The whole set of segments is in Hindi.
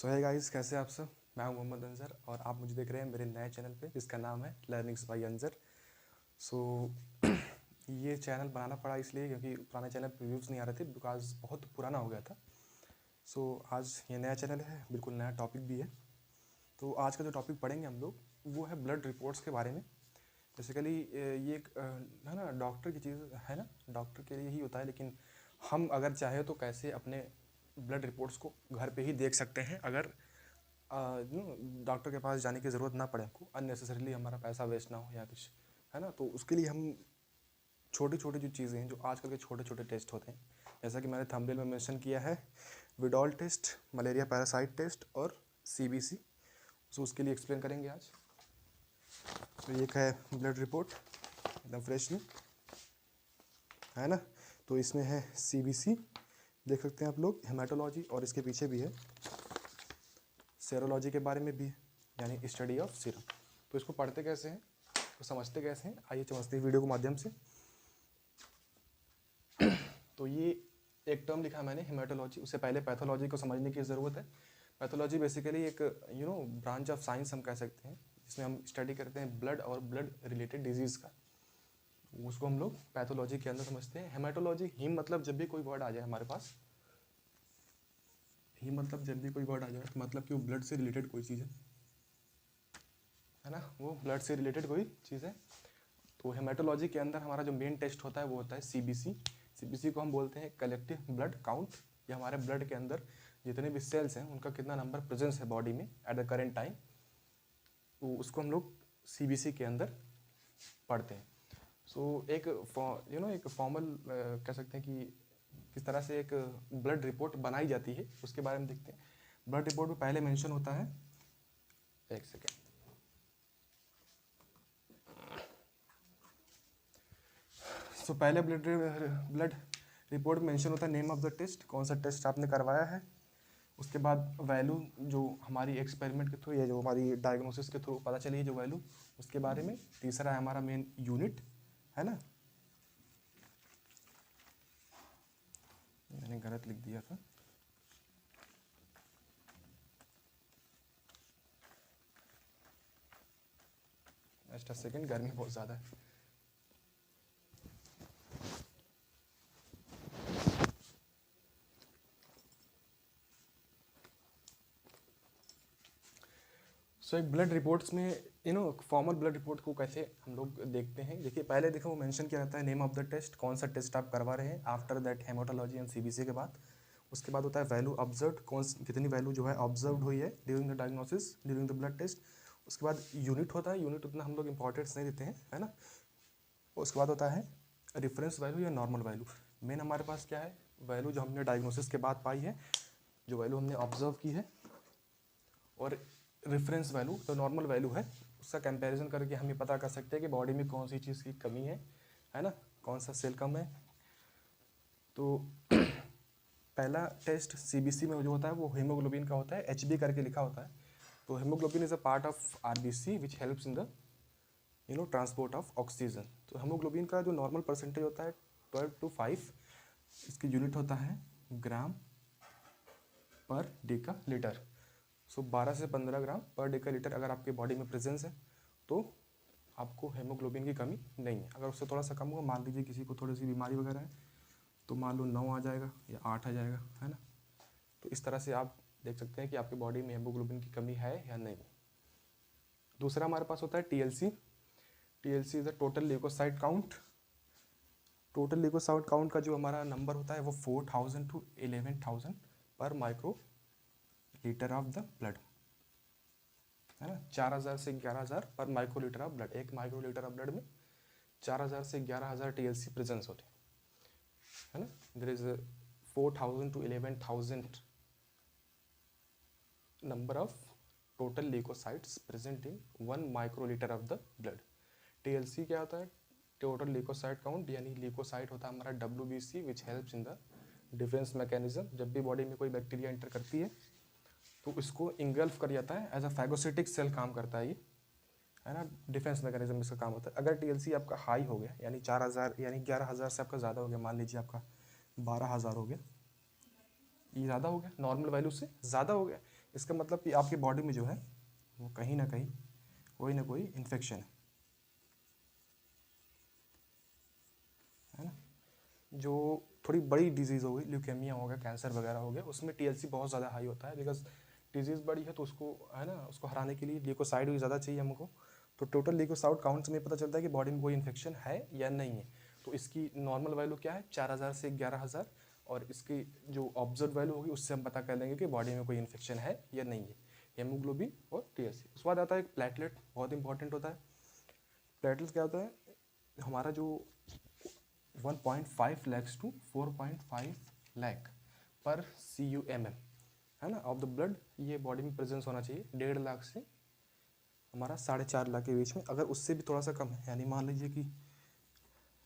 सो है गाइस, कैसे आप सब। मैं हूं मोहम्मद अंजर और आप मुझे देख रहे हैं मेरे नए चैनल पे जिसका नाम है लर्निंग्स बाय अंजर। सो ये चैनल बनाना पड़ा इसलिए क्योंकि पुराने चैनल पे व्यूज़ नहीं आ रहे थे, बिकॉज बहुत पुराना हो गया था। सो आज ये नया चैनल है, बिल्कुल नया टॉपिक भी है। तो आज का जो टॉपिक पढ़ेंगे हम लोग वो है ब्लड रिपोर्ट्स के बारे में। बेसिकली ये एक है ना, डॉक्टर की चीज़ है ना, डॉक्टर के लिए ही होता है, लेकिन हम अगर चाहे तो कैसे अपने ब्लड रिपोर्ट्स को घर पे ही देख सकते हैं, अगर डॉक्टर के पास जाने की ज़रूरत ना पड़े, हमको अननेसेसरीली हमारा पैसा वेस्ट ना हो या कुछ, है ना। तो उसके लिए हम छोटी छोटी जो चीज़ें हैं, जो आजकल के छोटे छोटे टेस्ट होते हैं, जैसा कि मैंने थंबनेल में मेंशन किया है, Widal test, malaria parasite test और सीबीसी। सो उसके लिए एक्सप्लेन करेंगे आज। तो ये है ब्लड रिपोर्ट, एकदम फ्रेश न्यू, है ना। तो इसमें है सीबीसी, देख सकते हैं आप लोग, हेमाटोलॉजी, और इसके पीछे भी है सेरोलॉजी के बारे में भी, यानी स्टडी ऑफ सीरम। तो इसको पढ़ते कैसे हैं, तो समझते कैसे हैं, आइए समझते हैं वीडियो के माध्यम से। तो ये एक टर्म लिखा मैंने हेमाटोलॉजी, उससे पहले पैथोलॉजी को समझने की ज़रूरत है। पैथोलॉजी बेसिकली एक ब्रांच ऑफ साइंस हम कह सकते हैं, जिसमें हम स्टडी करते हैं ब्लड और ब्लड रिलेटेड डिजीज़ का, उसको हम लोग पैथोलॉजी के अंदर समझते हैं। हेमाटोलॉजी, हीम मतलब जब भी कोई वर्ड आ जाए हमारे पास, हीम मतलब जब भी कोई वर्ड आ जाए तो मतलब कि वो ब्लड से रिलेटेड कोई चीज़ है ना, वो ब्लड से रिलेटेड कोई चीज़ है। तो हेमाटोलॉजी के अंदर हमारा जो मेन टेस्ट होता है वो होता है सीबीसी। सीबीसी को हम बोलते हैं कलेक्टिव ब्लड काउंट, या हमारे ब्लड के अंदर जितने भी सेल्स हैं उनका कितना नंबर प्रेजेंस है बॉडी में एट द करेंट टाइम, तो उसको हम लोग सीबीसी के अंदर पढ़ते हैं। सो एक एक फॉर्मल कह सकते हैं कि किस तरह से एक ब्लड रिपोर्ट बनाई जाती है, उसके बारे में देखते हैं। ब्लड रिपोर्ट में पहले मेंशन होता है, एक सेकेंड, सो पहले ब्लड रिपोर्ट में मेंशन होता है नेम ऑफ द टेस्ट, कौन सा टेस्ट आपने करवाया है। उसके बाद वैल्यू, जो हमारी एक्सपेरिमेंट के थ्रू या जो हमारी डायग्नोसिस के थ्रू पता चली है जो वैल्यू, उसके बारे में। तीसरा है हमारा मेन यूनिट, है ना, मैंने गलत लिख दिया था, जस्ट अ सेकेंड, गर्मी बहुत ज़्यादा है। सो एक ब्लड रिपोर्ट्स में फॉर्मल ब्लड रिपोर्ट को कैसे हम लोग देखते हैं। देखिए पहले देखो वो मेंशन किया जाता है नेम ऑफ द टेस्ट, कौन सा टेस्ट आप करवा रहे हैं। After that haematology and CBC के बाद उसके बाद होता है वैल्यू ऑब्जर्व, कितनी वैल्यू जो है ऑब्जर्व हुई है during the diagnosis, during the blood test. उसके बाद यूनिट होता है, यूनिट उतना हम लोग इंपॉर्टेंस नहीं देते हैं, है ना। उसके बाद होता है रेफरेंस वैल्यू या नॉर्मल वैल्यू। मेन हमारे पास क्या है, वैल्यू जो हमने डायग्नोसिस के बाद पाई है, जो वैल्यू हमने ऑब्जर्व की है, और रेफरेंस वैल्यू तो नॉर्मल वैल्यू है, उसका कंपैरिजन करके हम ये पता कर सकते हैं कि बॉडी में कौन सी चीज़ की कमी है ना, कौन सा सेल कम है। तो पहला टेस्ट सीबीसी में जो होता है वो हीमोग्लोबिन का होता है, एचबी करके लिखा होता है। तो haemoglobin is a part of RBC which helps in the transport of oxygen. तो हीमोग्लोबिन का जो नॉर्मल परसेंटेज होता है 12 to 5, इसकी यूनिट होता है ग्राम पर डेका लीटर। सो 12 से 15 ग्राम पर डेका लीटर अगर आपके बॉडी में प्रेजेंस है तो आपको हेमोग्लोबिन की कमी नहीं है। अगर उससे थोड़ा सा कम होगा, मान लीजिए किसी को थोड़ी सी बीमारी वगैरह है, तो मान लो 9 आ जाएगा या 8 आ जाएगा, है ना। तो इस तरह से आप देख सकते हैं कि आपकी बॉडी में हेमोग्लोबिन की कमी है या नहीं। दूसरा हमारे पास होता है TLC. TLC is the total leucocyte count. Total leucocyte count का जो हमारा नंबर होता है वो 4000 to 11000 पर micro litre of the blood, है ना। 4000 से 11000 पर माइक्रो लीटर ऑफ ब्लड, एक माइक्रो लीटर ऑफ ब्लड में 4000 से 11000 टीएलसी प्रेजेंस होते हैं, है ना। There is 4000 to 11000 number of total leucocytes present in 1 micro litre of the blood. TLC क्या होता है, टोटल ल्यूकोसाइट काउंट, यानी ल्यूकोसाइट होता है हमारा WBC which helps in the defence mechanism. जब भी बॉडी में कोई बैक्टीरिया एंटर करती है तो इसको इंगल्फ कर जाता है, एज अ फैगोसिटिक सेल काम करता है ये, है ना। डिफेंस मैकेनिज्म इसका काम होता है। अगर टीएलसी आपका हाई हो गया, यानी 4000 यानी 11000 से आपका ज़्यादा हो गया, मान लीजिए आपका 12000 हो गया, ये ज़्यादा हो गया, नॉर्मल वैल्यू से ज़्यादा हो गया, इसका मतलब कि आपकी बॉडी में जो है वो कहीं ना कहीं कोई ना कोई इन्फेक्शन है ना। जो थोड़ी बड़ी डिजीज़ हो गई, ल्यूकेमिया हो गया, कैंसर वगैरह हो गया, उसमें टीएलसी बहुत ज़्यादा हाई होता है, बिकॉज डिजीज़ बड़ी है तो उसको है ना, उसको हराने के लिए ल्यूकोसाइड भी ज़्यादा चाहिए हमको। तो टोटल ल्यूकोसाइड काउंट से हमें पता चलता है कि बॉडी में कोई इन्फेक्शन है या नहीं है। तो इसकी नॉर्मल वैल्यू क्या है, 4000 से 11000, और इसकी जो ऑब्जर्व वैल्यू होगी उससे हम पता कर लेंगे कि बॉडी में कोई इन्फेक्शन है या नहीं है। हेमोग्लोबिन और टीएलसी। उसके बाद आता है प्लेटलेट, बहुत इंपॉर्टेंट होता है। प्लेटलेट क्या होता है, हमारा जो 1.5 lakhs to 4.5 lakh पर CUMM है ना ऑफ द ब्लड, ये बॉडी में प्रेजेंस होना चाहिए 1.5 लाख से हमारा 4.5 लाख के बीच में। अगर उससे भी थोड़ा सा कम है, यानी मान लीजिए कि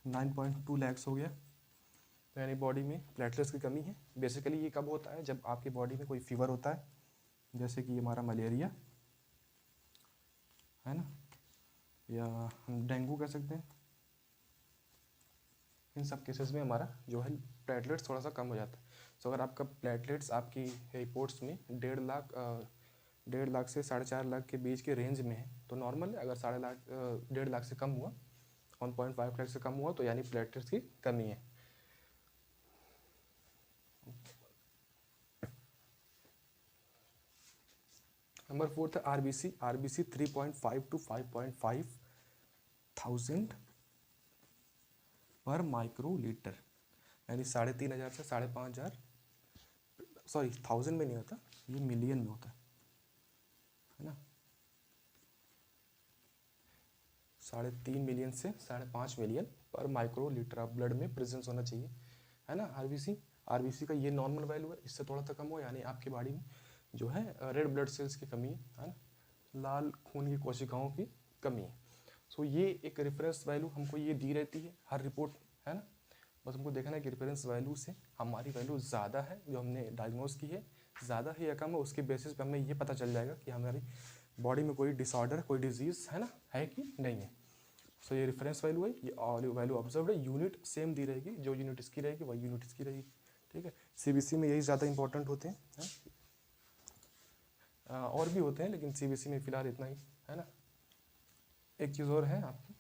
9.2 lakhs हो गया, तो यानी बॉडी में प्लेटलेट्स की कमी है। बेसिकली ये कब होता है, जब आपकी बॉडी में कोई फीवर होता है, जैसे कि हमारा मलेरिया है ना, या हम डेंगू कह सकते हैं। इन सब केसेस में हमारा जो है प्लेटलेट्स थोड़ा सा कम हो जाता है। सो अगर आपका प्लेटलेट्स आपकी रिपोर्ट्स में 1.5 लाख से 4.5 लाख के बीच के रेंज में है तो नॉर्मल है। अगर 1.5 लाख से कम हुआ, 1.5 लाख से कम हुआ, तो यानी प्लेटलेट्स की कमी है। नंबर 4 था आरबीसी। आरबीसी 3.5 to 5.5 थाउजेंड पर माइक्रोलीटर, यानी 3,500 से 5,500, सॉरी थाउजेंड में नहीं होता, ये मिलियन में होता है ना। 3.5 मिलियन से 5.5 मिलियन पर माइक्रोलीटर ऑफ ब्लड में प्रेजेंस होना चाहिए, है ना। आरबीसी का ये नॉर्मल वैल्यू है, इससे थोड़ा सा कम हो यानी आपकी बॉडी में जो है रेड ब्लड सेल्स की कमी है ना, लाल खून की कोशिकाओं की कमी है। सो ये एक रेफरेंस वैल्यू हमको ये दी रहती है हर रिपोर्ट, है ना। बस हमको देखना है कि रेफरेंस वैल्यू से हमारी वैल्यू ज़्यादा है, जो हमने डायग्नोज की है ज़्यादा है या कम है, उसके बेसिस पे हमें ये पता चल जाएगा कि हमारी बॉडी में कोई डिसऑर्डर, कोई डिजीज़ है ना, है कि नहीं है। सो ये रेफरेंस वैल्यू है, ये वैल्यू ऑब्जर्व है। यूनिट सेम दी रहेगी, जो यूनिट इसकी रहेगी वही यूनिट इसकी रहेगी, ठीक है। सीबीसी में यही ज़्यादा इंपॉर्टेंट होते हैं, और भी होते हैं लेकिन सीबीसी में फ़िलहाल इतना ही, है ना। एक चीज़ और है आपकी,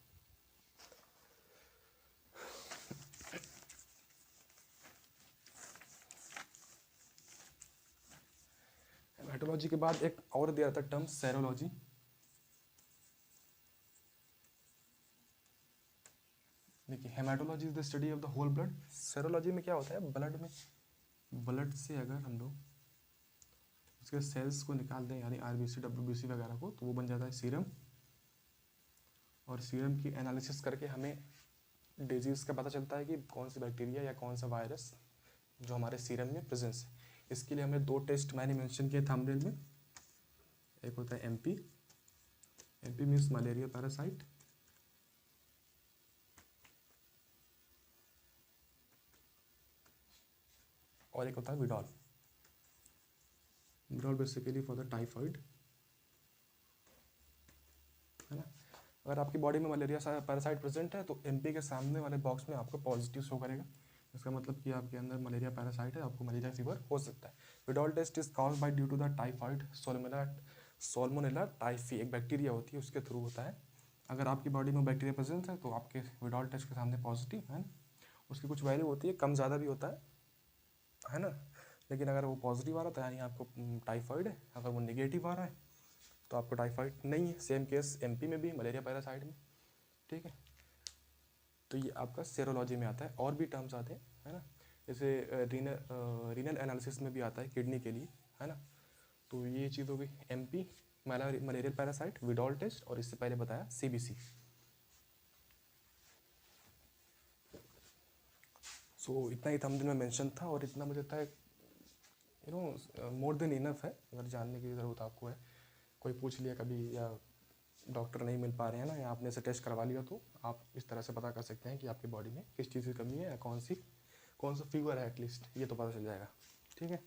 हेमाटोलॉजी के बाद एक और दिया था टर्म सेरोलॉजी। देखिए haematology is the study of the whole blood. Serology में क्या होता है, ब्लड में, ब्लड से अगर हम लोग उसके सेल्स को निकाल दें, यानी आरबीसी डब्ल्यूबीसी वगैरह को, तो वो बन जाता है सीरम। और सीरम की एनालिसिस करके हमें डिजीज़ का पता चलता है कि कौन सी बैक्टीरिया या कौन सा वायरस जो हमारे सीरम में प्रेजेंस है। इसके लिए हमें 2 टेस्ट मैंने मेंशन किए थंबनेल में। एक होता है MP, MP means malaria parasite, और एक होता है विडॉल। विडॉल बेसिकली फॉर द टाइफाइड, है ना। अगर आपकी बॉडी में मलेरिया पैरासाइट प्रेजेंट है तो एमपी के सामने वाले बॉक्स में आपको पॉजिटिव शो करेगा, इसका मतलब कि आपके अंदर मलेरिया पैरासाइट है, आपको मलेरिया फीवर हो सकता है। Widal test is caused by due to the typhoid salmonella typhi, एक बैक्टीरिया होती है, उसके थ्रू होता है। अगर आपकी बॉडी में बैक्टीरिया प्रेजेंट है तो आपके विडॉल टेस्ट के सामने पॉजिटिव है ना। उसकी कुछ वैल्यू होती है, कम ज़्यादा भी होता है ना। लेकिन अगर वो पॉजिटिव आ रहा है तो यानी आपको टाइफाइड है, अगर वो निगेटिव आ रहा है तो आपको टाइफाइड नहीं है। सेम केस एमपी में भी, मलेरिया पैरासाइट में, ठीक है। तो ये आपका सेरोलॉजी में आता है। और भी टर्म्स आते हैं, है ना, जैसे रीनल एनालिसिस में भी आता है किडनी के लिए, है ना। तो ये चीज़ हो गई एमपी, मलेरियल पैरासाइट, विडॉल टेस्ट, और इससे पहले बताया सीबीसी। सो इतना ही थंबनेल में मेंशन था, और इतना मुझे लगता है मोर देन इनफ है। अगर जानने की ज़रूरत आपको है, कोई पूछ लिया कभी, या डॉक्टर नहीं मिल पा रहे हैं ना, या आपने से टेस्ट करवा लिया, तो आप इस तरह से पता कर सकते हैं कि आपकी बॉडी में किस चीज़ की कमी है, या कौन सा फीवर है, एटलीस्ट ये तो पता चल जाएगा, ठीक है।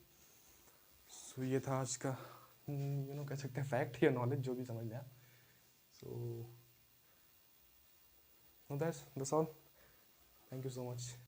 सो ये था आज का कह सकते हैं फैक्ट या नॉलेज, जो भी समझ लें आप। So that's all, thank you so much.